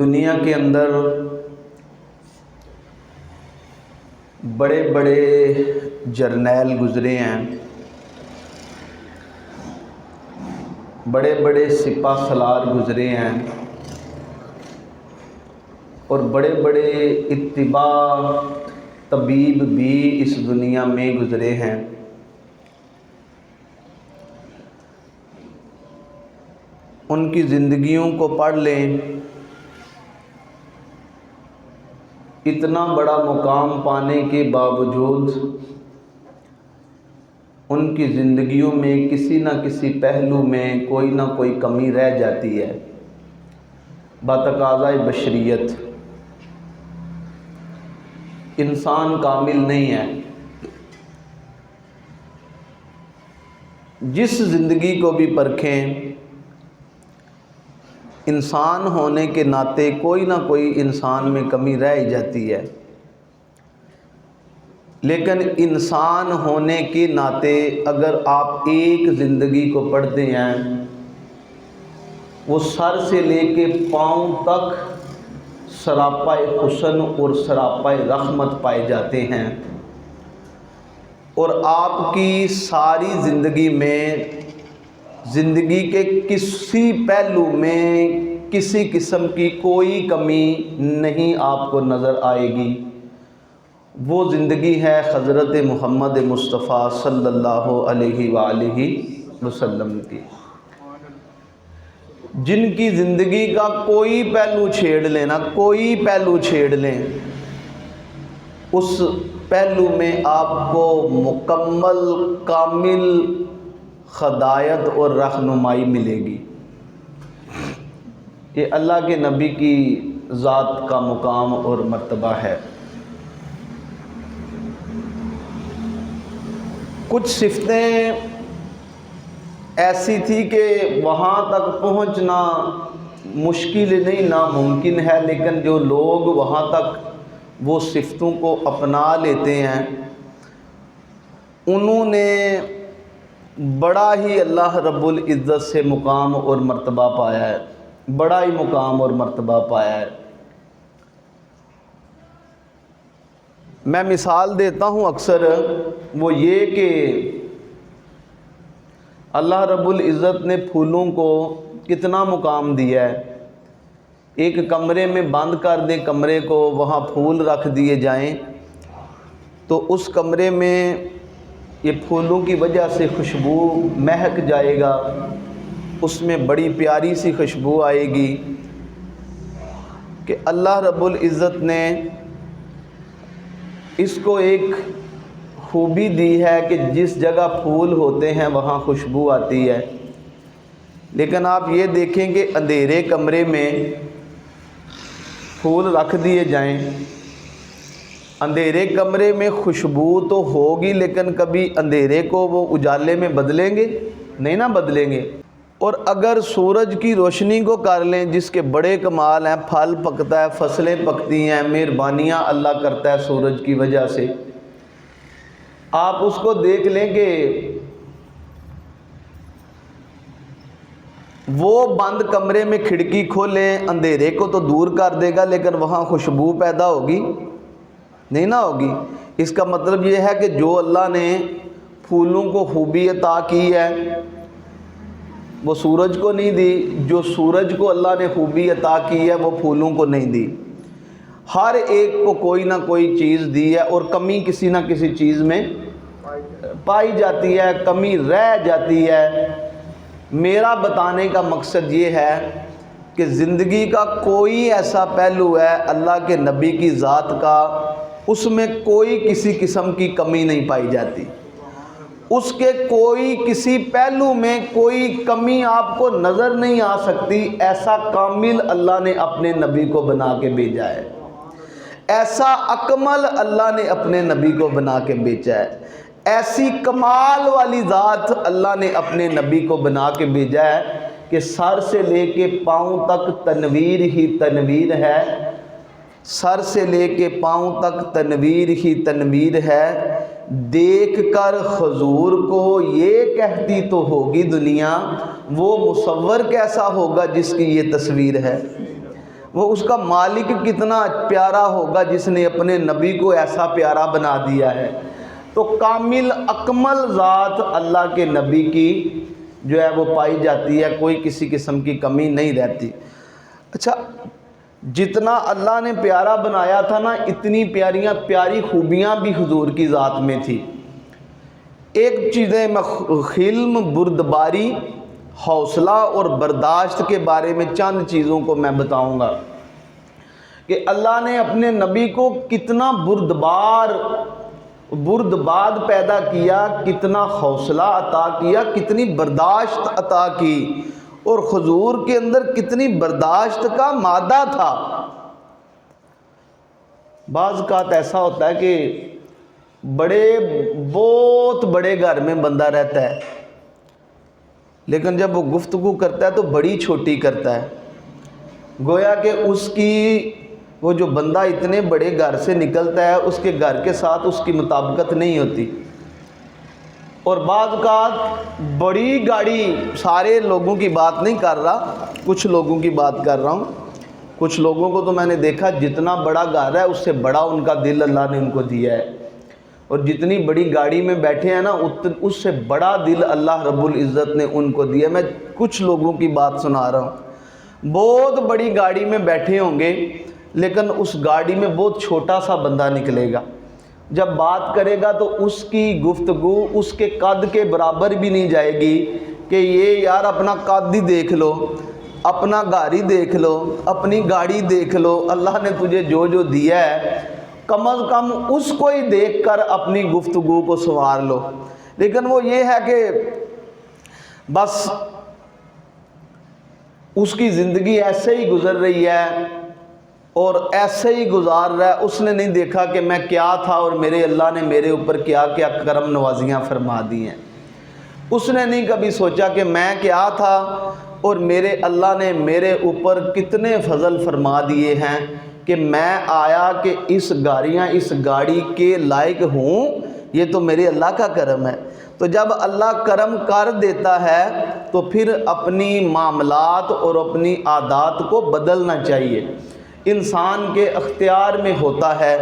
دنیا کے اندر بڑے بڑے جرنیل گزرے ہیں، بڑے بڑے سپہ سالار گزرے ہیں، اور بڑے بڑے اتباع طبیب بھی اس دنیا میں گزرے ہیں۔ ان کی زندگیوں کو پڑھ لیں، اتنا بڑا مقام پانے کے باوجود ان کی زندگیوں میں کسی نہ کسی پہلو میں کوئی نہ کوئی کمی رہ جاتی ہے بتقاضۂ بشریت۔ انسان کامل نہیں ہے۔ جس زندگی کو بھی پرکھیں، انسان ہونے کے ناطے کوئی نہ کوئی انسان میں کمی رہ ہی جاتی ہے، لیکن انسان ہونے کے ناطے اگر آپ ایک زندگی کو پڑھتے ہیں، وہ سر سے لے کے پاؤں تک سراپائے حسن اور سراپائے رحمت پائے جاتے ہیں، اور آپ کی ساری زندگی میں زندگی کے کسی پہلو میں کسی قسم کی کوئی کمی نہیں آپ کو نظر آئے گی۔ وہ زندگی ہے حضرت محمد مصطفیٰ صلی اللہ علیہ وآلہ وسلم کی، جن کی زندگی کا کوئی پہلو چھیڑ لینا، کوئی پہلو چھیڑ لیں، اس پہلو میں آپ کو مکمل کامل ہدایت اور رہنمائی ملے گی۔ یہ اللہ کے نبی کی ذات کا مقام اور مرتبہ ہے۔ کچھ صفتیں ایسی تھی کہ وہاں تک پہنچنا مشکل نہیں ناممکن ہے، لیکن جو لوگ وہاں تک وہ صفتوں کو اپنا لیتے ہیں، انہوں نے بڑا ہی اللہ رب العزت سے مقام اور مرتبہ پایا ہے، بڑا ہی مقام اور مرتبہ پایا ہے۔ میں مثال دیتا ہوں اکثر، وہ یہ کہ اللہ رب العزت نے پھولوں کو کتنا مقام دیا ہے۔ ایک کمرے میں بند کر دیں کمرے کو، وہاں پھول رکھ دیے جائیں تو اس کمرے میں یہ پھولوں کی وجہ سے خوشبو مہک جائے گا، اس میں بڑی پیاری سی خوشبو آئے گی کہ اللہ رب العزت نے اس کو ایک خوبی دی ہے کہ جس جگہ پھول ہوتے ہیں وہاں خوشبو آتی ہے۔ لیکن آپ یہ دیکھیں کہ اندھیرے کمرے میں پھول رکھ دیے جائیں، اندھیرے کمرے میں خوشبو تو ہوگی، لیکن کبھی اندھیرے کو وہ اجالے میں بدلیں گے؟ نہیں نہ بدلیں گے۔ اور اگر سورج کی روشنی کو کر لیں، جس کے بڑے کمال ہیں، پھل پکتا ہے، فصلیں پکتی ہیں، مہربانیاں اللہ کرتا ہے سورج کی وجہ سے، آپ اس کو دیکھ لیں کہ وہ بند کمرے میں کھڑکی کھولیں، اندھیرے کو تو دور کر دے گا، لیکن وہاں خوشبو پیدا ہوگی؟ نہیں نہ ہوگی۔ اس کا مطلب یہ ہے کہ جو اللہ نے پھولوں کو خوبی عطا کی ہے وہ سورج کو نہیں دی، جو سورج کو اللہ نے خوبی عطا کی ہے وہ پھولوں کو نہیں دی۔ ہر ایک کو کوئی نہ کوئی چیز دی ہے، اور کمی کسی نہ کسی چیز میں پائی جاتی ہے، کمی رہ جاتی ہے۔ میرا بتانے کا مقصد یہ ہے کہ زندگی کا کوئی ایسا پہلو ہے اللہ کے نبی کی ذات کا، اس میں کوئی کسی قسم کی کمی نہیں پائی جاتی، اس کے کوئی کسی پہلو میں کوئی کمی آپ کو نظر نہیں آ سکتی۔ ایسا کامل اللہ نے اپنے نبی کو بنا کے بھیجا ہے، ایسا اکمل اللہ نے اپنے نبی کو بنا کے بھیجا ہے، ایسی کمال والی ذات اللہ نے اپنے نبی کو بنا کے بھیجا ہے کہ سر سے لے کے پاؤں تک تنویر ہی تنویر ہے، سر سے لے کے پاؤں تک تنویر ہی تنویر ہے۔ دیکھ کر حضور کو یہ کہتی تو ہوگی دنیا، وہ مصور کیسا ہوگا جس کی یہ تصویر ہے۔ وہ اس کا مالک کتنا پیارا ہوگا جس نے اپنے نبی کو ایسا پیارا بنا دیا ہے۔ تو کامل اکمل ذات اللہ کے نبی کی جو ہے وہ پائی جاتی ہے، کوئی کسی قسم کی کمی نہیں رہتی۔ اچھا، جتنا اللہ نے پیارا بنایا تھا نا، اتنی پیاری خوبیاں بھی حضور کی ذات میں تھی۔ ایک چیزیں میں حلم، بردباری، حوصلہ اور برداشت کے بارے میں چند چیزوں کو میں بتاؤں گا کہ اللہ نے اپنے نبی کو کتنا بردباد پیدا کیا، کتنا حوصلہ عطا کیا، کتنی برداشت عطا کی، اور حضور کے اندر کتنی برداشت کا مادہ تھا۔ بعض اوقات ایسا ہوتا ہے کہ بہت بڑے گھر میں بندہ رہتا ہے، لیکن جب وہ گفتگو کرتا ہے تو بڑی چھوٹی کرتا ہے، گویا کہ وہ جو بندہ اتنے بڑے گھر سے نکلتا ہے اس کے گھر کے ساتھ اس کی مطابقت نہیں ہوتی۔ اور بعض اوقات بڑی گاڑی، سارے لوگوں کی بات نہیں کر رہا، کچھ لوگوں کی بات کر رہا ہوں، کچھ لوگوں کو تو میں نے دیکھا جتنا بڑا گھر ہے اس سے بڑا ان کا دل اللہ نے ان کو دیا ہے، اور جتنی بڑی گاڑی میں بیٹھے ہیں نا اس سے بڑا دل اللہ رب العزت نے ان کو دیا۔ میں کچھ لوگوں کی بات سنا رہا ہوں، بہت بڑی گاڑی میں بیٹھے ہوں گے لیکن اس گاڑی میں بہت چھوٹا سا بندہ نکلے گا، جب بات کرے گا تو اس کی گفتگو اس کے قد کے برابر بھی نہیں جائے گی کہ یہ یار اپنا قد ہی دیکھ لو، اپنا گھر ہی دیکھ لو، اپنی گاڑی دیکھ لو، اللہ نے تجھے جو جو دیا ہے کم از کم اس کو ہی دیکھ کر اپنی گفتگو کو سنوار لو۔ لیکن وہ یہ ہے کہ بس اس کی زندگی ایسے ہی گزر رہی ہے اور ایسے ہی گزار رہا ہے، اس نے نہیں دیکھا کہ میں کیا تھا اور میرے اللہ نے میرے اوپر کیا کیا کرم نوازیاں فرما دی ہیں۔ اس نے نہیں کبھی سوچا کہ میں کیا تھا اور میرے اللہ نے میرے اوپر کتنے فضل فرما دیے ہیں کہ میں آیا کہ اس گاڑی کے لائق ہوں، یہ تو میرے اللہ کا کرم ہے۔ تو جب اللہ کرم کر دیتا ہے تو پھر اپنی معاملات اور اپنی عادات کو بدلنا چاہیے، انسان کے اختیار میں ہوتا ہے۔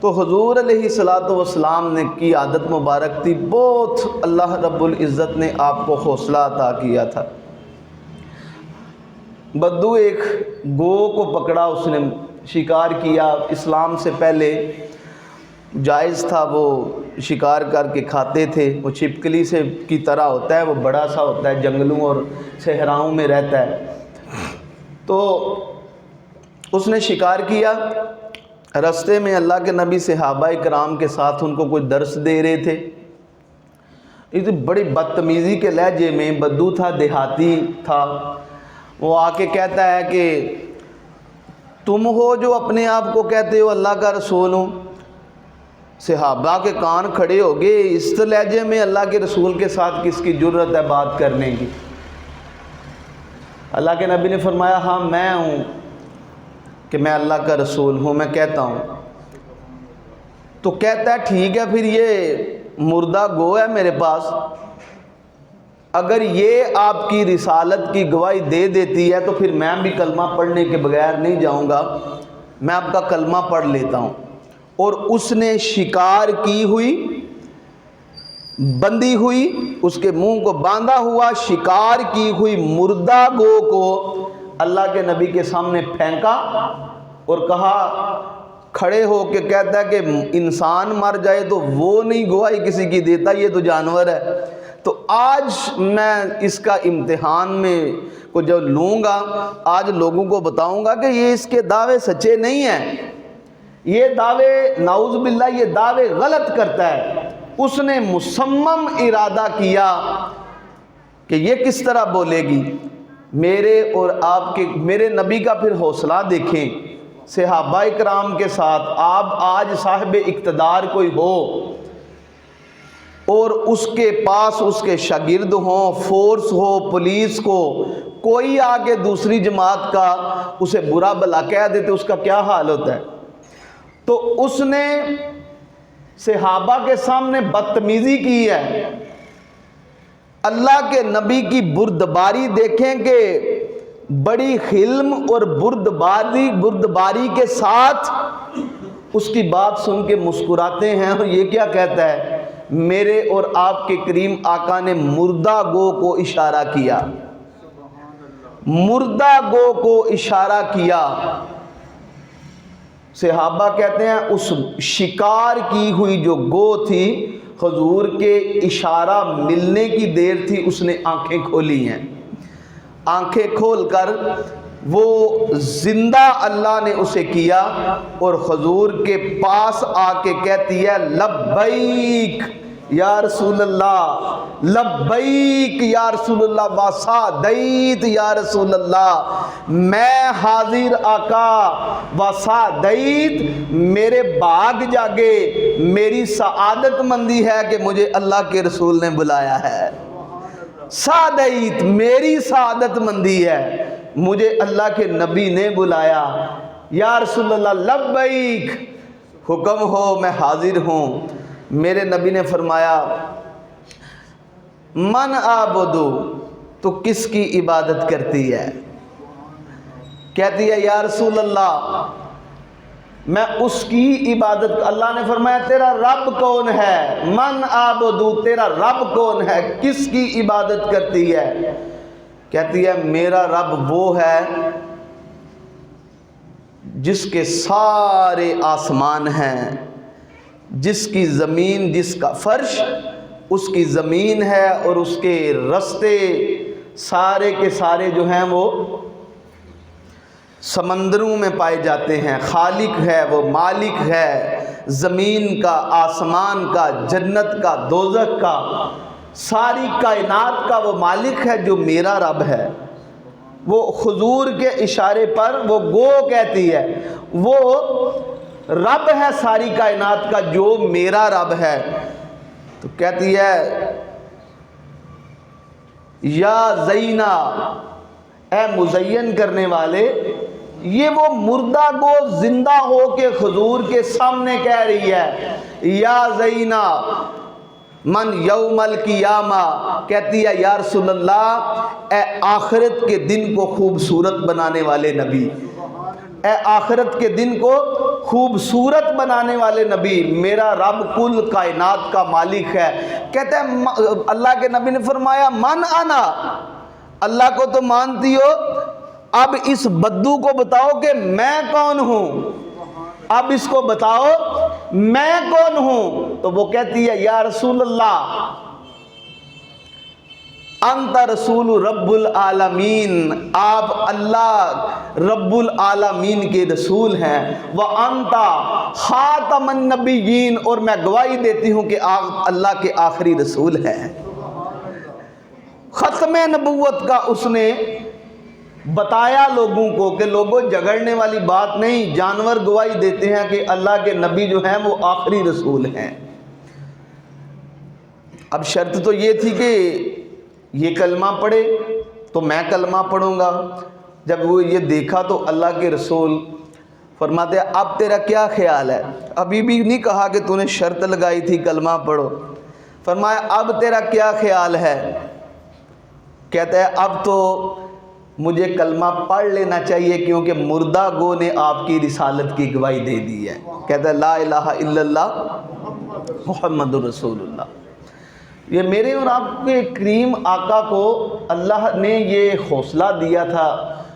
تو حضور علیہ الصلوۃ والسلام نے کی عادت مبارک تھی، بہت اللہ رب العزت نے آپ کو حوصلہ عطا کیا تھا۔ بدو ایک گو کو پکڑا، اس نے شکار کیا، اسلام سے پہلے جائز تھا، وہ شکار کر کے کھاتے تھے، وہ چھپکلی سے کی طرح ہوتا ہے، وہ بڑا سا ہوتا ہے، جنگلوں اور صحراؤں میں رہتا ہے۔ تو اس نے شکار کیا، رستے میں اللہ کے نبی صحابہ کرام کے ساتھ ان کو کوئی درس دے رہے تھے، یہ بڑی بدتمیزی کے لہجے میں، بدو تھا، دیہاتی تھا، وہ آ کے کہتا ہے کہ تم ہو جو اپنے آپ کو کہتے ہو اللہ کا رسول ہوں؟ صحابہ کے کان کھڑے ہو گئے، اس لہجے میں اللہ کے رسول کے ساتھ کس کی جرت ہے بات کرنے کی؟ اللہ کے نبی نے فرمایا ہاں میں ہوں کہ میں اللہ کا رسول ہوں، میں کہتا ہوں۔ تو کہتا ہے ٹھیک ہے، پھر یہ مردہ گو ہے میرے پاس، اگر یہ آپ کی رسالت کی گواہی دے دیتی ہے تو پھر میں بھی کلمہ پڑھنے کے بغیر نہیں جاؤں گا، میں آپ کا کلمہ پڑھ لیتا ہوں۔ اور اس نے شکار کی ہوئی، بندھی ہوئی، اس کے منہ کو باندھا ہوا شکار کی ہوئی مردہ گو کو اللہ کے نبی کے سامنے پھینکا اور کہا، کھڑے ہو کے کہتا ہے کہ انسان مر جائے تو وہ نہیں گواہی کسی کی دیتا، یہ تو جانور ہے۔ تو آج میں اس کا امتحان میں کو جب لوں گا، آج لوگوں کو بتاؤں گا کہ یہ اس کے دعوے سچے نہیں ہیں، یہ دعوے نعوذ باللہ یہ دعوے غلط کرتا ہے۔ اس نے مصمم ارادہ کیا کہ یہ کس طرح بولے گی، میرے اور آپ کے میرے نبی کا پھر حوصلہ دیکھیں صحابہ کرام کے ساتھ۔ آپ آج صاحب اقتدار کوئی ہو اور اس کے پاس اس کے شاگرد ہوں، فورس ہو، پولیس کو، کوئی آگے دوسری جماعت کا اسے برا بھلا کہہ دیتے، اس کا کیا حال ہوتا ہے؟ تو اس نے صحابہ کے سامنے بدتمیزی کی ہے۔ اللہ کے نبی کی بردباری دیکھیں کہ بڑی حلم اور بردباری کے ساتھ اس کی بات سن کے مسکراتے ہیں، اور یہ کیا کہتا ہے؟ میرے اور آپ کے کریم آقا نے مردہ گو کو اشارہ کیا، مردہ گو کو اشارہ کیا۔ صحابہ کہتے ہیں اس شکار کی ہوئی جو گو تھی، حضور کے اشارہ ملنے کی دیر تھی، اس نے آنکھیں کھولی ہیں۔ آنکھیں کھول کر وہ زندہ اللہ نے اسے کیا، اور حضور کے پاس آ کے کہتی ہے لبیک یا رسول اللہ، لبیک یا رسول اللہ، وسعدیت یا رسول اللہ، میں حاضر آقا، وسعدیت میرے بھاگ جاگے، میری سعادت مندی ہے کہ مجھے اللہ کے رسول نے بلایا ہے۔ سعادت میری سعادت مندی ہے، مجھے اللہ کے نبی نے بلایا۔ یا رسول اللہ لبیک، حکم ہو میں حاضر ہوں۔ میرے نبی نے فرمایا من عابدو، تو کس کی عبادت کرتی ہے؟ کہتی ہے یا رسول اللہ میں اس کی عبادت۔ اللہ نے فرمایا تیرا رب کون ہے؟ من عابدو، تیرا رب کون ہے، کس کی عبادت کرتی ہے؟ کہتی ہے میرا رب وہ ہے جس کے سارے آسمان ہیں، جس کی زمین، جس کا فرش اس کی زمین ہے، اور اس کے رستے سارے کے سارے جو ہیں وہ سمندروں میں پائے جاتے ہیں۔ خالق ہے وہ، مالک ہے زمین کا، آسمان کا، جنت کا، دوزخ کا، ساری کائنات کا وہ مالک ہے جو میرا رب ہے۔ وہ حضور کے اشارے پر وہ گو کہتی ہے وہ رب ہے ساری کائنات کا جو میرا رب ہے۔ تو کہتی ہے یا زینا، اے مزین کرنے والے، یہ وہ مردہ گو زندہ ہو کے حضور کے سامنے کہہ رہی ہے یا زینا من یوم القیامہ، کہتی ہے یا رسول اللہ اے آخرت کے دن کو خوبصورت بنانے والے نبی، اے آخرت کے دن کو خوبصورت بنانے والے نبی، میرا رب کل کائنات کا مالک ہے۔ کہتے ہیں اللہ کے نبی نے فرمایا من انا، اللہ کو تو مانتی ہو، اب اس بدو کو بتاؤ کہ میں کون ہوں، اب اس کو بتاؤ میں کون ہوں۔ تو وہ کہتی ہے یا رسول اللہ انت رسول رب العالمین، آپ اللہ رب العالمین کے رسول ہیں، وانت خاتم النبیین، اور میں گواہی دیتی ہوں کہ آپ اللہ کے آخری رسول ہیں۔ ختم نبوت کا اس نے بتایا لوگوں کو کہ لوگوں جھگڑنے والی بات نہیں، جانور گواہی دیتے ہیں کہ اللہ کے نبی جو ہیں وہ آخری رسول ہیں۔ اب شرط تو یہ تھی کہ یہ کلمہ پڑھے تو میں کلمہ پڑھوں گا۔ جب وہ یہ دیکھا تو اللہ کے رسول فرماتے ہیں اب تیرا کیا خیال ہے؟ ابھی بھی نہیں کہا کہ تو نے شرط لگائی تھی کلمہ پڑھو، فرمایا اب تیرا کیا خیال ہے؟ کہتا ہے اب تو مجھے کلمہ پڑھ لینا چاہیے کیونکہ مردہ گو نے آپ کی رسالت کی گواہی دے دی ہے۔ کہتا ہے لا الہ الا اللہ محمد رسول اللہ۔ یہ میرے اور آپ کے کریم آقا کو اللہ نے یہ حوصلہ دیا تھا،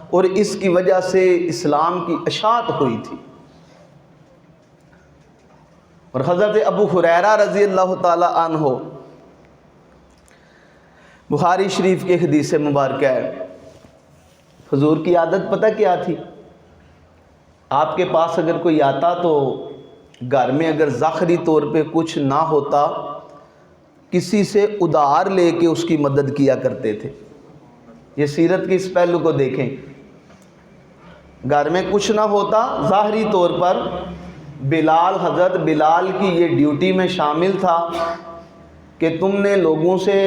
اور اس کی وجہ سے اسلام کی اشاعت ہوئی تھی۔ اور حضرت ابو ہریرہ رضی اللہ تعالی عنہ، بخاری شریف کے حدیث مبارکہ ہے، حضور کی عادت پتہ کیا تھی؟ آپ کے پاس اگر کوئی آتا تو گھر میں اگر ظاہری طور پہ کچھ نہ ہوتا، کسی سے ادھار لے کے اس کی مدد کیا کرتے تھے۔ یہ سیرت کے اس پہلو کو دیکھیں، گھر میں کچھ نہ ہوتا ظاہری طور پر بلال، حضرت بلال کی یہ ڈیوٹی میں شامل تھا کہ تم نے لوگوں سے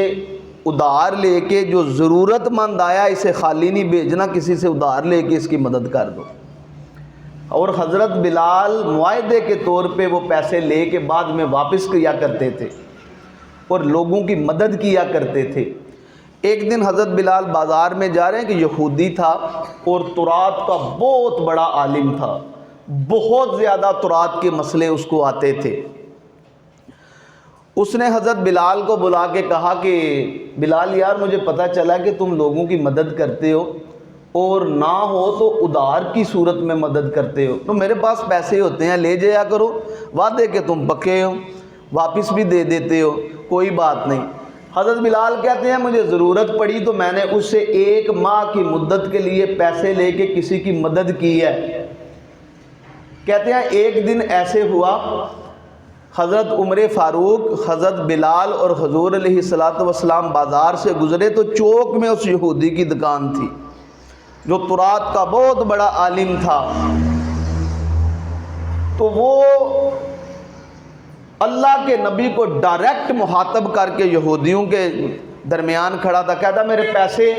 ادھار لے کے جو ضرورت مند آیا اسے خالی نہیں بھیجنا، کسی سے ادھار لے کے اس کی مدد کر دو۔ اور حضرت بلال معاہدے کے طور پہ وہ پیسے لے کے بعد میں واپس کیا کرتے تھے اور لوگوں کی مدد کیا کرتے تھے۔ ایک دن حضرت بلال بازار میں جا رہے ہیں کہ یہودی تھا اور تورات کا بہت بڑا عالم تھا، بہت زیادہ تورات کے مسئلے اس کو آتے تھے۔ اس نے حضرت بلال کو بلا کے کہا کہ بلال یار مجھے پتہ چلا کہ تم لوگوں کی مدد کرتے ہو اور نہ ہو تو ادھار کی صورت میں مدد کرتے ہو، تو میرے پاس پیسے ہوتے ہیں، لے جایا کرو، وعدے کہ تم پکے ہو، واپس بھی دے دیتے ہو، کوئی بات نہیں۔ حضرت بلال کہتے ہیں مجھے ضرورت پڑی تو میں نے اس سے 1 ماہ کی مدت کے لیے پیسے لے کے کسی کی مدد کی ہے۔ کہتے ہیں ایک دن ایسے ہوا، حضرت عمر فاروق، حضرت بلال اور حضور علیہ السلام بازار سے گزرے تو چوک میں اس یہودی کی دکان تھی جو تورات کا بہت بڑا عالم تھا۔ تو وہ اللہ کے نبی کو ڈائریکٹ مخاطب کر کے یہودیوں کے درمیان کھڑا تھا، کہتا میرے پیسے۔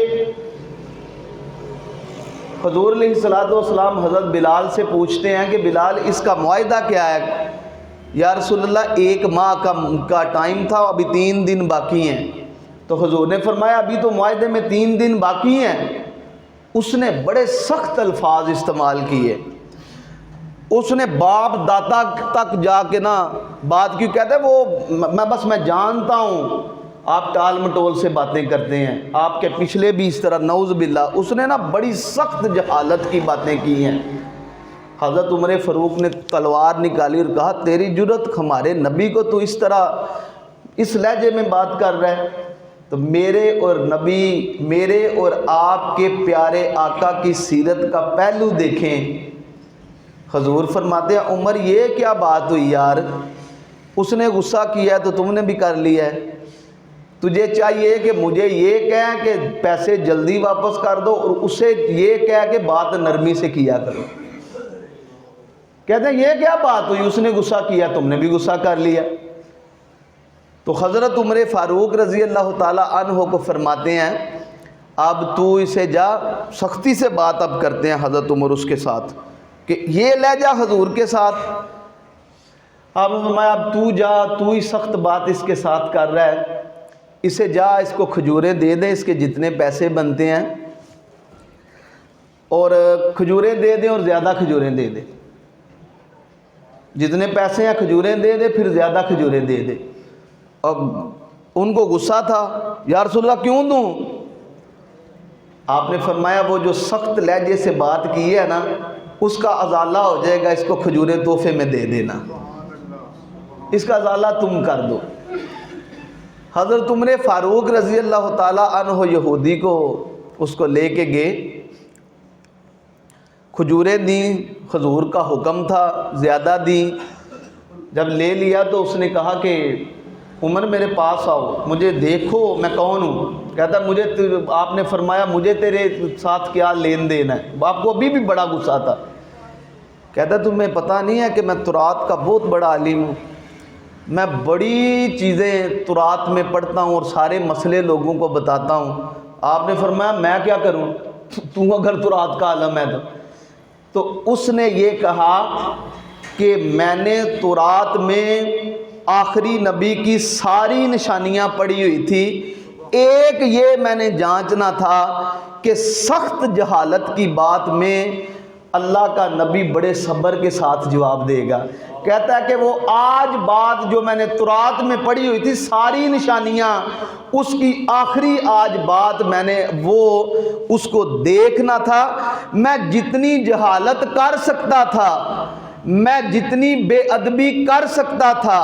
حضور علیہ السلام حضرت بلال سے پوچھتے ہیں کہ بلال اس کا معاہدہ کیا ہے؟ یا رسول اللہ 1 ماہ کا ٹائم تھا، ابھی 3 دن باقی ہیں۔ تو حضور نے فرمایا ابھی تو معاہدے میں 3 دن باقی ہیں۔ اس نے بڑے سخت الفاظ استعمال کیے، اس نے باپ دادا تک جا کے نا بات کیوں، کہتے وہ میں جانتا ہوں آپ ٹال مٹول سے باتیں کرتے ہیں، آپ کے پچھلے بھی اس طرح، نعوذ باللہ۔ اس نے نا بڑی سخت جہالت کی باتیں کی ہیں۔ حضرت عمر فاروق نے تلوار نکالی اور کہا تیری جرت ہمارے نبی کو تو اس طرح اس لہجے میں بات کر رہا ہے؟ تو میرے اور نبی، میرے اور آپ کے پیارے آقا کی سیرت کا پہلو دیکھیں۔ حضور فرماتے ہیں عمر یہ کیا بات ہوئی یار، اس نے غصہ کیا ہے تو تم نے بھی کر لیا ہے، تجھے چاہیے کہ مجھے یہ کہیں کہ پیسے جلدی واپس کر دو اور اسے یہ کہہ کہ بات نرمی سے کیا کرو۔ کہتے ہیں یہ کیا بات ہوئی، اس نے غصہ کیا تم نے بھی غصہ کر لیا۔ تو حضرت عمر فاروق رضی اللہ تعالی عنہ کو فرماتے ہیں اب تو اسے جا، سختی سے بات اب کرتے ہیں حضرت عمر اس کے ساتھ کہ یہ لہجہ حضور کے ساتھ۔ اب فرمایا اب تو جا، تو ہی سخت بات اس کے ساتھ کر رہا ہے، اسے جا اس کو کھجوریں دے دیں، اس کے جتنے پیسے بنتے ہیں اور کھجوریں دے دیں اور زیادہ کھجوریں دے دیں، جتنے پیسے ہیں کھجوریں دے دے، پھر زیادہ کھجوریں دے دے۔ اب ان کو غصہ تھا، یا رسول اللہ کیوں دوں؟ آپ نے فرمایا وہ جو سخت لہجے سے بات کی ہے نا اس کا ازالہ ہو جائے گا، اس کو کھجوریں تحفے میں دے دینا، اس کا ازالہ تم کر دو۔ حضرت عمر فاروق رضی اللہ تعالی عنہ یہودی کو اس کو لے کے گئے، کھجوریں دیں، حضور کا حکم تھا زیادہ دیں۔ جب لے لیا تو اس نے کہا کہ عمر میرے پاس آؤ، مجھے دیکھو میں کون ہوں۔ کہتا مجھے آپ نے فرمایا مجھے تیرے ساتھ کیا لین دین ہے؟ باپ کو ابھی بھی بڑا غصہ تھا۔ کہتا تمہیں پتہ نہیں ہے کہ میں تورات کا بہت بڑا عالم ہوں، میں بڑی چیزیں تورات میں پڑھتا ہوں اور سارے مسئلے لوگوں کو بتاتا ہوں۔ آپ نے فرمایا میں کیا کروں، تو اگر تورات کا عالم ہے تو اس نے یہ کہا کہ میں نے تورات میں آخری نبی کی ساری نشانیاں پڑھی ہوئی تھی، ایک یہ میں نے جانچنا تھا کہ سخت جہالت کی بات میں اللہ کا نبی بڑے صبر کے ساتھ جواب دے گا۔ کہتا ہے کہ وہ آج بات جو میں نے تورات میں پڑھی ہوئی تھی ساری نشانیاں، اس کی آخری آج بات میں نے وہ اس کو دیکھنا تھا۔ میں جتنی جہالت کر سکتا تھا، میں جتنی بے ادبی کر سکتا تھا،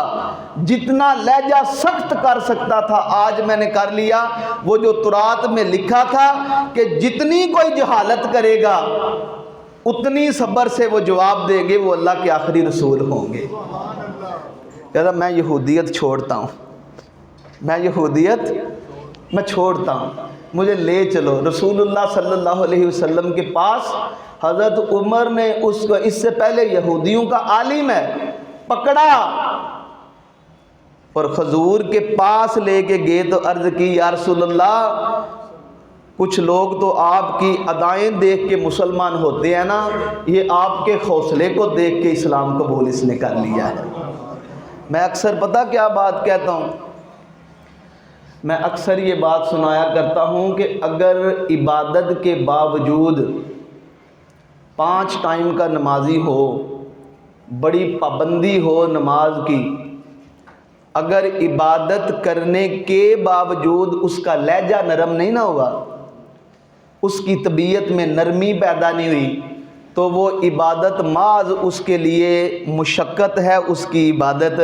جتنا لہجہ سخت کر سکتا تھا، آج میں نے کر لیا۔ وہ جو تورات میں لکھا تھا کہ جتنی کوئی جہالت کرے گا اتنی صبر سے وہ جواب دیں گے، وہ اللہ کے آخری رسول ہوں گے۔ کہتا میں یہودیت چھوڑتا ہوں، میں چھوڑتا ہوں، مجھے لے چلو۔ رسول اللہ صلی اللہ علیہ وسلم کے پاس حضرت عمر نے اس کو، اس سے پہلے یہودیوں کا عالم ہے، پکڑا اور حضور کے پاس لے کے گئے تو عرض کی یا رسول اللہ کچھ لوگ تو آپ کی ادائیں دیکھ کے مسلمان ہوتے ہیں نا، یہ آپ کے حوصلے کو دیکھ کے اسلام قبول اس نے کر لیا ہے۔ میں اکثر پتہ کیا بات کہتا ہوں، میں اکثر یہ بات سنایا کرتا ہوں کہ اگر عبادت کے باوجود 5 ٹائم کا نمازی ہو، بڑی پابندی ہو نماز کی، اگر عبادت کرنے کے باوجود اس کا لہجہ نرم نہیں نہ ہوگا، اس کی طبیعت میں نرمی پیدا نہیں ہوئی، تو وہ عبادت محض اس کے لیے مشقت ہے، اس کی عبادت،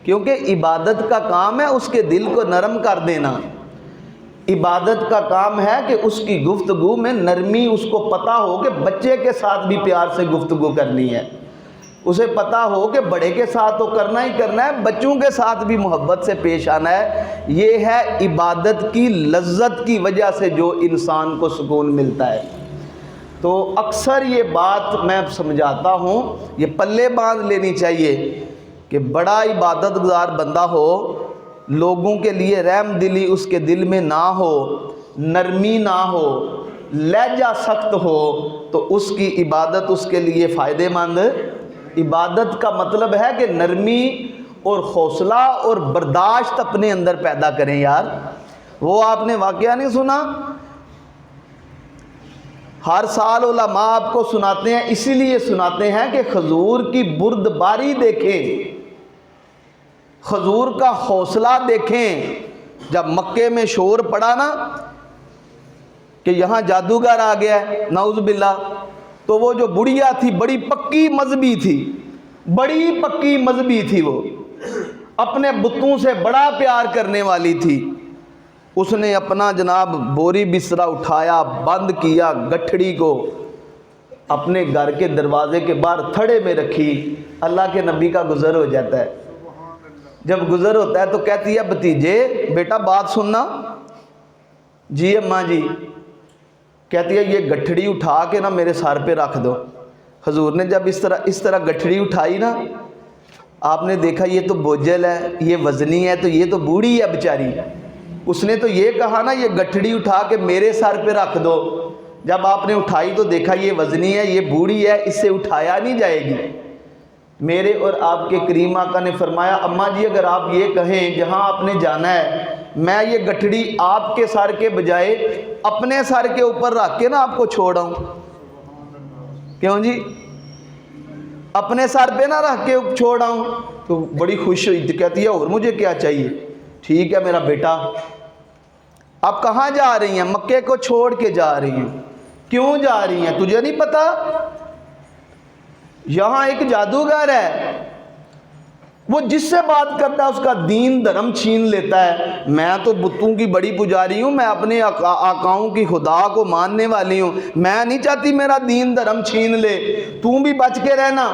کیونکہ عبادت کا کام ہے اس کے دل کو نرم کر دینا۔ عبادت کا کام ہے کہ اس کی گفتگو میں نرمی، اس کو پتہ ہو کہ بچے کے ساتھ بھی پیار سے گفتگو کرنی ہے، اسے پتہ ہو کہ بڑے کے ساتھ تو کرنا ہی کرنا ہے، بچوں کے ساتھ بھی محبت سے پیش آنا ہے۔ یہ ہے عبادت کی لذت کی وجہ سے جو انسان کو سکون ملتا ہے۔ تو اکثر یہ بات میں سمجھاتا ہوں، یہ پلے باندھ لینی چاہیے کہ بڑا عبادت گزار بندہ ہو، لوگوں کے لیے رحم دلی اس کے دل میں نہ ہو، نرمی نہ ہو، لہجہ سخت ہو، تو اس کی عبادت اس کے لیے فائدہ مند۔ عبادت کا مطلب ہے کہ نرمی اور حوصلہ اور برداشت اپنے اندر پیدا کریں یار۔ وہ آپ نے واقعہ نہیں سنا؟ ہر سال علماء آپ کو سناتے ہیں، اسی لیے سناتے ہیں کہ حضور کی بردباری دیکھیں، حضور کا حوصلہ دیکھیں۔ جب مکے میں شور پڑا نا کہ یہاں جادوگر آ گیا ہے نعوذ باللہ، تو وہ جو بڑھیا تھی، بڑی پکی مذہبی تھی، بڑی پکی مذہبی تھی، وہ اپنے بتوں سے بڑا پیار کرنے والی تھی، اس نے اپنا جناب بوری بسترا اٹھایا، بند کیا گٹھڑی کو، اپنے گھر کے دروازے کے باہر تھڑے میں رکھی۔ اللہ کے نبی کا گزر ہو جاتا ہے، جب گزر ہوتا ہے تو کہتی ہے بھتیجے بیٹا بات سننا۔ جی اماں جی۔ کہتی ہے یہ گٹھڑی اٹھا کے نا میرے سر پہ رکھ دو۔ حضور نے جب اس طرح گٹھڑی اٹھائی نا، آپ نے دیکھا یہ تو بوجھل ہے، یہ وزنی ہے، تو یہ تو بوڑھی ہے بیچاری۔ اس نے تو یہ کہا نا یہ گٹھڑی اٹھا کے میرے سر پہ رکھ دو۔ جب آپ نے اٹھائی تو دیکھا یہ وزنی ہے، یہ بوڑھی ہے، اس سے اٹھایا نہیں جائے گی۔ میرے اور آپ کے کریم آقا نے فرمایا اماں جی اگر آپ یہ کہیں جہاں آپ نے جانا ہے میں یہ گٹھڑی آپ کے سر کے بجائے اپنے سر کے اوپر رکھ کے نا آپ کو چھوڑاؤں، کیوں جی؟ اپنے سر پہ نہ رکھ کے چھوڑاؤں؟ تو بڑی خوش ہوئی تھی، کہتی ہے اور مجھے کیا چاہیے؟ ٹھیک ہے میرا بیٹا۔ اب کہاں جا رہی ہیں؟ مکے کو چھوڑ کے جا رہی ہیں۔ کیوں جا رہی ہیں؟ تجھے نہیں پتا یہاں ایک جادوگر ہے، وہ جس سے بات کرتا ہے اس کا دین دھرم چھین لیتا ہے۔ میں تو بتوں کی بڑی پجاری ہوں، میں اپنے آقاؤں کی خدا کو ماننے والی ہوں، میں نہیں چاہتی میرا دین دھرم چھین لے، تم بھی بچ کے رہنا۔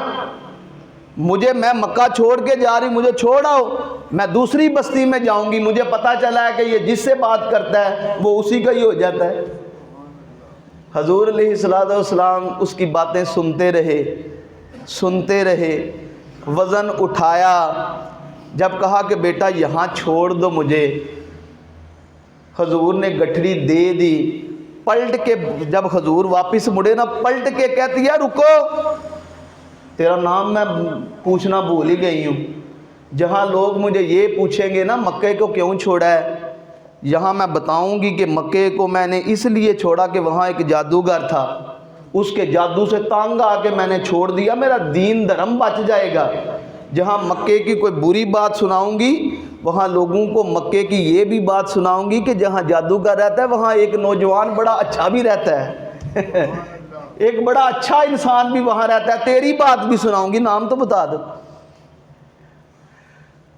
میں مکہ چھوڑ کے جا رہی، مجھے چھوڑ آؤ، میں دوسری بستی میں جاؤں گی، مجھے پتا چلا ہے کہ یہ جس سے بات کرتا ہے وہ اسی کا ہی ہو جاتا ہے۔ حضور علیہ السلام اس کی باتیں سنتے رہے، وزن اٹھایا، جب کہا کہ بیٹا یہاں چھوڑ دو مجھے، حضور نے گٹھڑی دے دی۔ پلٹ کے جب حضور واپس مڑے نا، پلٹ کے کہتی ہے رکو، تیرا نام میں پوچھنا بھول ہی گئی ہوں۔ جہاں لوگ مجھے یہ پوچھیں گے نا مکے کو کیوں چھوڑا ہے، یہاں میں بتاؤں گی کہ مکے کو میں نے اس لیے چھوڑا کہ وہاں ایک جادوگر تھا، اس کے جادو سے تانگ آ کے میں نے چھوڑ دیا، میرا دین دھرم بچ جائے گا۔ جہاں مکے کی کوئی بری بات سناؤں گی، وہاں لوگوں کو مکے کی یہ بھی بات سناؤں گی کہ جہاں جادوگر رہتا ہے وہاں ایک نوجوان بڑا اچھا بھی رہتا ہے ایک بڑا اچھا انسان بھی وہاں رہتا ہے، تیری بات بھی سناؤں گی، نام تو بتا دو۔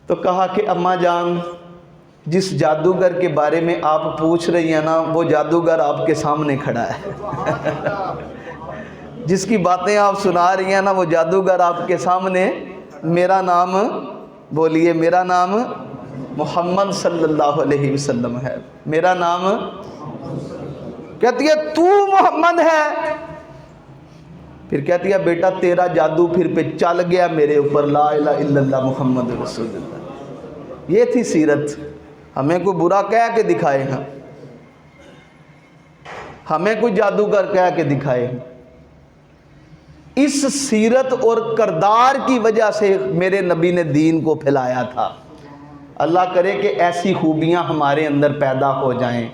تو کہا کہ اماں جان جس جادوگر کے بارے میں آپ پوچھ رہی ہیں نا، وہ جادوگر آپ کے سامنے کھڑا ہے جس کی باتیں آپ سنا رہی ہیں نا، وہ جادوگر آپ کے سامنے۔ میرا نام بولیے، میرا نام محمد صلی اللہ علیہ وسلم ہے، میرا نام۔ کہتی ہے تو محمد ہے؟ پھر کہتی ہے بیٹا تیرا جادو پھر پہ چل گیا میرے اوپر، لا الہ الا اللہ محمد رسول اللہ۔ یہ تھی سیرت۔ ہمیں کوئی برا کہہ کے دکھائے ہیں، ہمیں کوئی جادوگر کہہ کے دکھائے ہیں، اس سیرت اور کردار کی وجہ سے میرے نبی نے دین کو پھیلایا تھا۔ اللہ کرے کہ ایسی خوبیاں ہمارے اندر پیدا ہو جائیں.